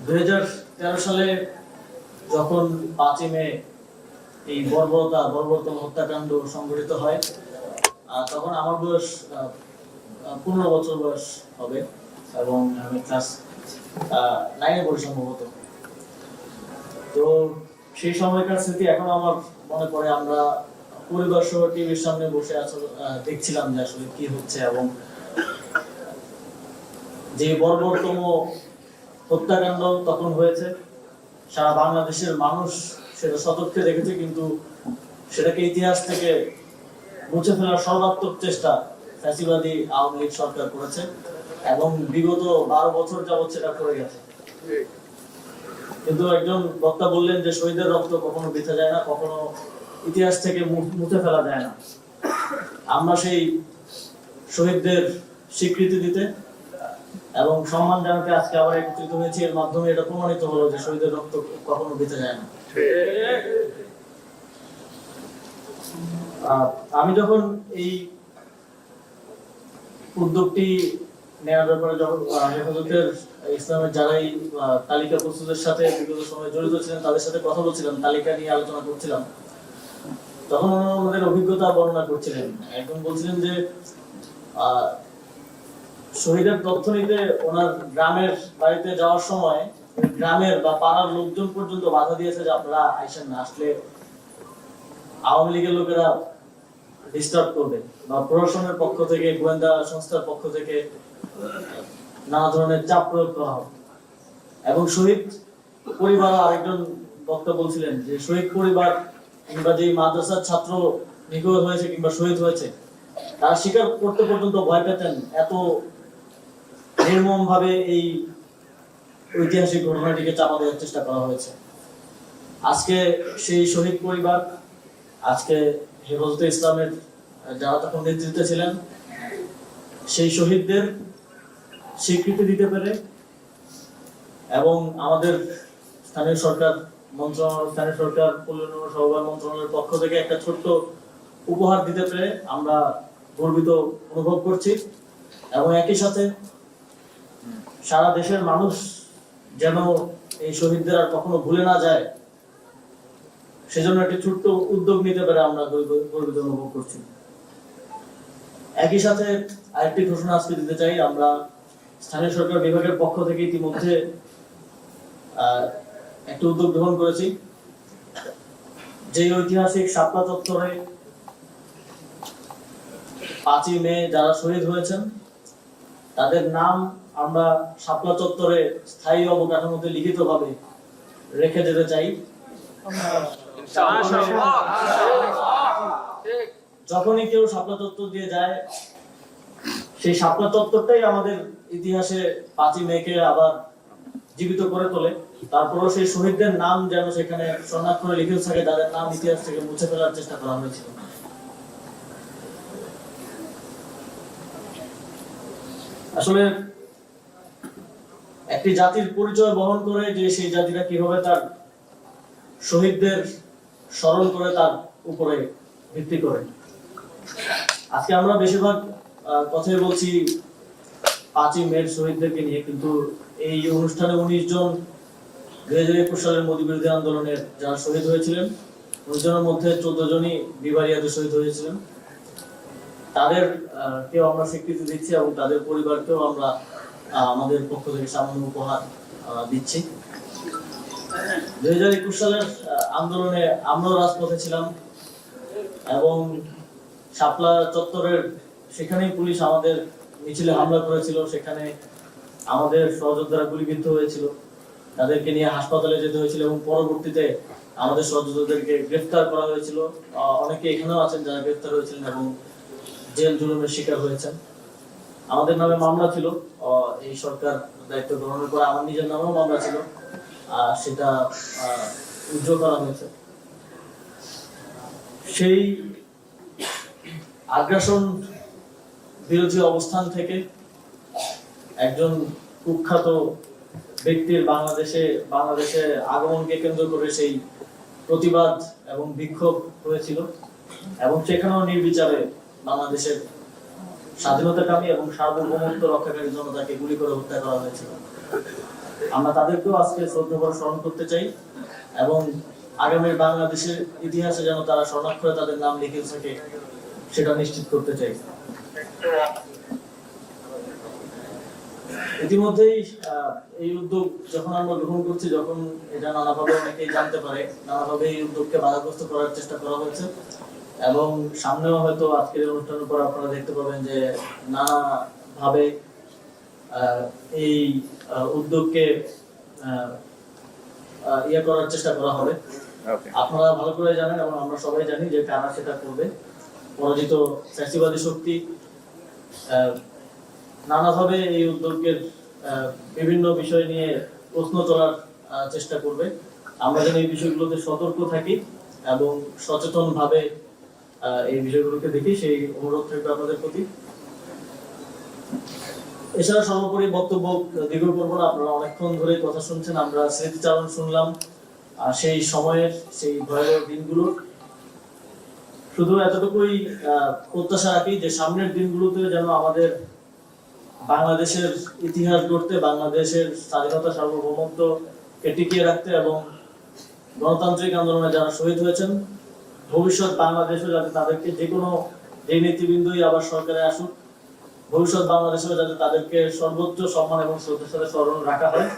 2013 সালে যখন 5ই মে এই বর্বরতম হত্যাকাণ্ড সংঘটিত হয়, তখন আমার বয়স 15 বছর বয়স হবে এবং আমি ক্লাস 9-এ পড়ি সম্ভবত। তো সেই সময়কার স্মৃতি এখন আমার মনে পড়ে। আমরা পরিবার সহ টিভির সামনে বসে দেখছিলাম যে আসলে কি হচ্ছে, এবং যে বর্বরতম হত্যাকাণ্ড তখন হয়েছে, সারা বাংলাদেশের মানুষ সেটা সচক্ষে দেখেছে, কিন্তু সেটাকে ইতিহাস থেকে মুছে ফেলার সর্বাত্মক চেষ্টা ফ্যাসিবাদী আওয়ামী লীগ সরকার করেছে এবং বিগত 12 বছর যাবৎ সেটা করে গেছে। কিন্তু একজন বক্তা বললেন যে শহীদের রক্ত কখনো বৃথা যায় না, কখনো ইতিহাস থেকে মুছে ফেলা যায় না। আমরা সেই শহীদদের স্বীকৃতি দিতে এবং সম্মান জানাতে আজকে আবার একত্রিত হয়েছি। এর মাধ্যমে এটা প্রমাণিত হলো যে শহীদের রক্ত কখনো বৃথা যায় না। আমি যখন এই উদ্যোগটি নেওয়ার ব্যাপারে যখন হেফাজতের ইসলামের যারাই তালিকা প্রস্তুতের সাথে বিগত সময়ে জড়িত ছিলেন তাদের সাথে কথা বলছিলাম, তালিকা নিয়ে আলোচনা করছিলাম, তখন ওনাদের অভিজ্ঞতা বর্ণনা করছিলেন। একজন বলছিলেন যে শহীদের তথ্য নিতে ওনার গ্রামের বাড়িতে যাওয়ার সময় গ্রামের বা পাড়ার লোকজন পর্যন্ত বাধা দিয়েছে যে আপনারা আইসেন না, আসলে আওয়ামী লীগের লোকেরা ডিস্টার্ব করবে, বা প্রশাসনের পক্ষ থেকে, গোয়েন্দা সংস্থার পক্ষ থেকে নানা ধরনের চাপ প্রয়োগ করা হবে। এবং শহীদ পরিবার, আরেকজন বক্তা বলছিলেন যে শহীদ পরিবার কিংবা যে মাদ্রাসার ছাত্র নিখোঁজ হয়েছে কিংবা শহীদ হয়েছে তারা স্বীকার করতে পর্যন্ত ভয় পেতেন, এত নির্মম ভাবে এই ঐতিহাসিক ঘটনাটিকে চাপা দেওয়ার চেষ্টা করা হয়েছে। আজকে সেই শহীদ পরিবার, আজকে হেফাজতে ইসলামের যারা তখন নেতৃত্বে ছিলেন, সেই শহীদদের স্বীকৃতি দিতে পেরে এবং আমাদের স্থানীয় সরকার মন্ত্রণালয়ের পক্ষ থেকে একটা ছোট্ট উপহার দিতে পেরে আমরা গর্বিত অনুভব করছি। এবং একই সাথে সারা দেশের মানুষ যেন এই শহীদদের আর কখনো ভুলে না যায়, সেজন্য একটি ছোট্ট উদ্যোগ নিতে পারে আমরা গর্বিত অনুভব করছি। একই সাথে আরেকটি ঘোষণা আজকে দিতে চাই। আমরা স্থানীয় সরকার বিভাগের পক্ষ থেকে ইতিমধ্যে একটি উদ্যোগ গ্রহণ করেছি। যে ঐতিহাসিক শাপলা চত্বরে 5ই মে যারা শহীদ হয়েছেন তাদের নাম আমরা শাপলা চত্বরে স্থায়ী অবকাঠামোতে লিখিতভাবে রেখে যেতে চাই। যখনই কেউ শাপলা চত্বর দিয়ে যায়, সেই শাপলা চত্বরটাই আমাদের ইতিহাসে 5ই মেকে আবার জীবিত করে তোলে। তারপরও সেই শহীদদের নাম যেন সেখানে শরণার্থী লিখিত থাকে, তাদের নাম ইতিহাস থেকে মুছে ফেলার চেষ্টা করা হয়েছিল। আসলে একটি জাতির পরিচয় বহন করে যে সেই জাতিটা কিভাবে তার শহীদদের স্মরণ করে তার উপরে ভিত্তি করে। আজকে আমরা বেশিরভাগ কথাই বলছি 5ই মে শহীদদেরকে নিয়ে, কিন্তু এই অনুষ্ঠানে 19 জন 2021 সালের মোদী বিরোধী আন্দোলনের যারা শহীদ হয়েছিলেন, 19 জনের মধ্যে 14 জনই বিবারিয়াতে শহীদ হয়েছিলেন। তাদের কেউ আমরা স্বীকৃতি দিচ্ছি এবং তাদের পরিবারকেও আমরা আমাদের পক্ষ থেকে সামান্য উপহার দিচ্ছি। 2021 সালের আন্দোলনে আমরাও রাজপথে ছিলাম এবং শাপলা চত্বরের সেখানেই পুলিশ আমাদের মিছিলে হামলা করেছিল। সেখানে আমাদের সহযোদ্ধারা গুলিবিদ্ধ হয়েছিল, তাদেরকে নিয়ে হাসপাতালে যেতে হয়েছিল এবং পরবর্তীতে আমাদের সহযোদ্ধাদেরকে গ্রেফতার করা হয়েছিল। অনেকে এখানেও আছেন যারা গ্রেফতার হয়েছিলেন এবং জেল জুলুমের শিকার হয়েছেন। আমাদের নামে মামলা ছিল, এই সরকার দায়িত্ব গ্রহণের পর আমার নিজের নামেও মামলা ছিল, সেটা উজ্জ্ব করা হয়েছে। সেই আগ্রাসন বিরোধী অবস্থান থেকে একজন কুখ্যাত ব্যক্তির বাংলাদেশে আগমনকে কেন্দ্র করে সেই প্রতিবাদ এবং বিক্ষোভ হয়েছিল এবং সেখানেও নির্বিচারে বাংলাদেশের স্বাধীনতাকামী এবং সার্বভৌমত্ব রক্ষাকারী জনতাকে গুলি করে হত্যা করা হয়েছিল। আমরা তাদেরকেও আজকে শ্রদ্ধা করে স্মরণ করতে চাই এবং আগামীর বাংলাদেশের ইতিহাসে যেন তারা স্বর্ণাক্ষরে তাদের নাম লিখে থাকে সেটা নিশ্চিত করতে চাই। ইতিমধ্যেই এই উদ্যোগ যখন আমরা গ্রহণ করছি, যখন এটা নানাভাবে অনেকেই জানতে পারে, নানাভাবে এই উদ্যোগকে বাধাগ্রস্ত করার চেষ্টা করা হয়েছে এবং সামনেও হয়তো আজকের এই অনুষ্ঠানের পর আপনারা দেখতে পাবেন যে নানাভাবে এই উদ্যোগকে ইয়ে করার চেষ্টা করা হবে। আপনারা ভালো করে জানেন এবং আমরা সবাই জানি যে কারা সেটা করবে। পরাজিত ফ্যাসিবাদী শক্তি নানাভাবে এই উদ্যোগের বিভিন্ন বিষয় নিয়ে প্রশ্ন তোলার চেষ্টা করবে। আমরা যেন এই বিষয়গুলোতে সতর্ক থাকি এবং সচেতন ভাবে এই বিষয়গুলোকে দেখি, সেই অনুরোধ থাকবে আপনাদের প্রতি। এছাড়া সর্বোপরি বক্তব্য দীর্ঘ করবো না, আপনারা অনেকক্ষণ ধরে কথা শুনছেন, আমরা স্মৃতিচারণ শুনলাম সেই সময়ের, সেই ভয়াবহ দিনগুলোর। শুধু এতটুকুই প্রত্যাশা রাখি যে সামনের দিনগুলোতে যেন আমাদের বাংলাদেশের ইতিহাস গড়তে, বাংলাদেশের স্বাধীনতা সার্বভৌমত্বকে টিকিয়ে রাখতে এবং গণতান্ত্রিক আন্দোলনে যারা শহীদ হয়েছেন ভবিষ্যৎ বাংলাদেশও যাতে তাদেরকে যে কোনো যে নীতিবিন্দুই আবার সরকারে আসুক, ভবিষ্যৎ বাংলাদেশেও যাতে তাদেরকে সর্বোচ্চ সম্মান এবং শ্রদ্ধার সাথে স্মরণ রাখা হয়